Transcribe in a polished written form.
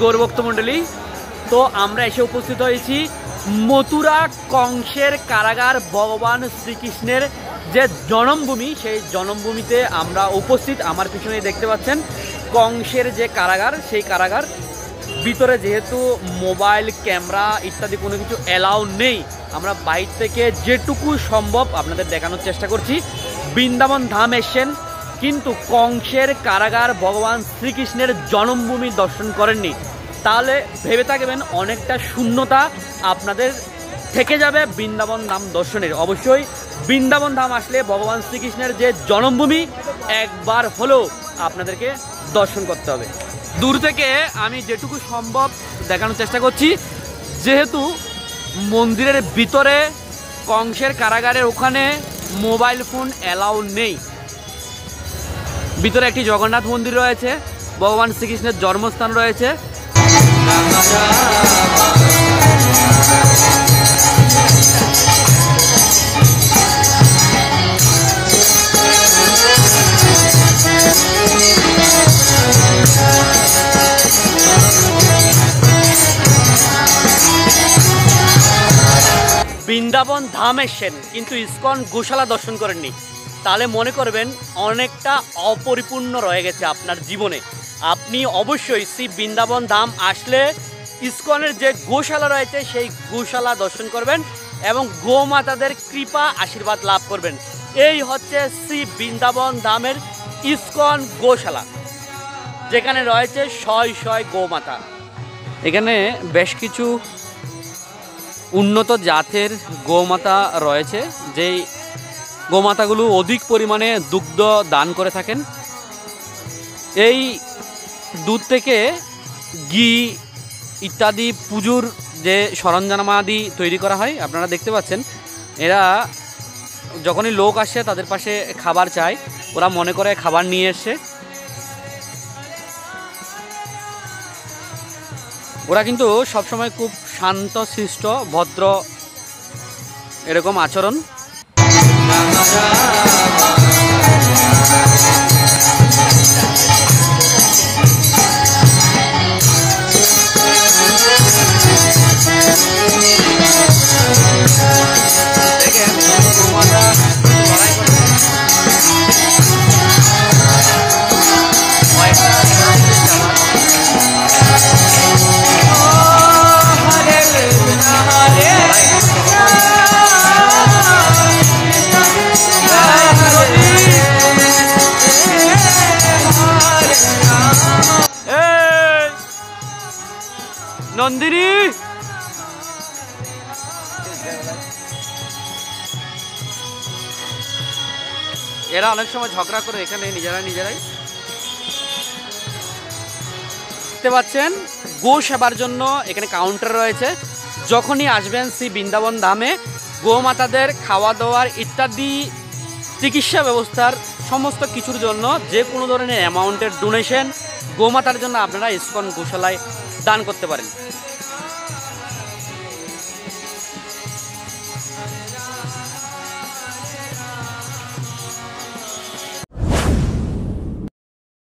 গৌরভক্ত মণ্ডলী, তো আমরা এসে উপস্থিত হয়েছি মথুরা কংসের কারাগার ভগবান শ্রীকৃষ্ণের যে জন্মভূমি, সেই জন্মভূমিতে আমরা উপস্থিত। আমার পিছনে দেখতে পাচ্ছেন কংসের যে কারাগার, সেই কারাগার ভিতরে যেহেতু মোবাইল ক্যামেরা ইত্যাদি কোনো কিছু অ্যালাউ নেই, আমরা বাইরে থেকে যেটুকু সম্ভব আপনাদের দেখানোর চেষ্টা করছি। বৃন্দাবন ধাম এসছেন কিন্তু কংসের কারাগার ভগবান শ্রীকৃষ্ণের জন্মভূমি দর্শন করেননি, তাহলে ভেবে থাকবেন অনেকটা শূন্যতা আপনাদের থেকে যাবে বৃন্দাবন ধাম দর্শনের। অবশ্যই বৃন্দাবন ধাম আসলে ভগবান শ্রীকৃষ্ণের যে জন্মভূমি একবার হলেও আপনাদেরকে দর্শন করতে হবে। দূর থেকে আমি যেটুকু সম্ভব দেখানোর চেষ্টা করছি, যেহেতু মন্দিরের ভিতরে কংসের কারাগারের ওখানে মোবাইল ফোন অ্যালাউ নেই। ভিতরে একটি জগন্নাথ মন্দির রয়েছে, ভগবান শ্রীকৃষ্ণের জন্মস্থান রয়েছে। বৃন্দাবন ধাম এসেছেন কিন্তু ইস্কন গোশালা দর্শন করেননি, তাহলে মনে করবেন অনেকটা অপরিপূর্ণ রয়ে গেছে আপনার জীবনে। আপনি অবশ্যই শ্রী বৃন্দাবন ধাম আসলে ইস্কনের যে গোশালা রয়েছে সেই গোশালা দর্শন করবেন এবং গোমাতাদের কৃপা আশীর্বাদ লাভ করবেন। এই হচ্ছে শ্রী বৃন্দাবন ধামের ইস্কন গোশালা, যেখানে রয়েছে শয় শয় গোমাতা। এখানে বেশ কিছু উন্নত জাতের গোমাতা রয়েছে, যেই গোমাতাগুলো অধিক পরিমাণে দুগ্ধ দান করে থাকেন। এই দুধ থেকে ঘি ইত্যাদি পুজোর যে সরঞ্জামাদি তৈরি করা হয়। আপনারা দেখতে পাচ্ছেন এরা যখনই লোক আসে তাদের পাশে খাবার চায়, ওরা মনে করে খাবার নিয়ে এসছে। ওরা কিন্তু সবসময় খুব শান্ত শিষ্ট ভদ্র এরকম আচরণ। নন্দিনী, এরা অনেক সময় ঝগড়া করে এখানে নিজেরাই। দেখতে পাচ্ছেন গো সেবার জন্য এখানে কাউন্টার রয়েছে। যখনই আসবেন শ্রী বৃন্দাবন ধামে গোমাতাদের খাওয়া দাওয়ার ইত্যাদি চিকিৎসা ব্যবস্থার সমস্ত কিছুর জন্য যে কোনো ধরনের অ্যামাউন্টের ডোনেশন গোমাতার জন্য আপনারা ইস্কন গোশালায় দান করতে পারেন।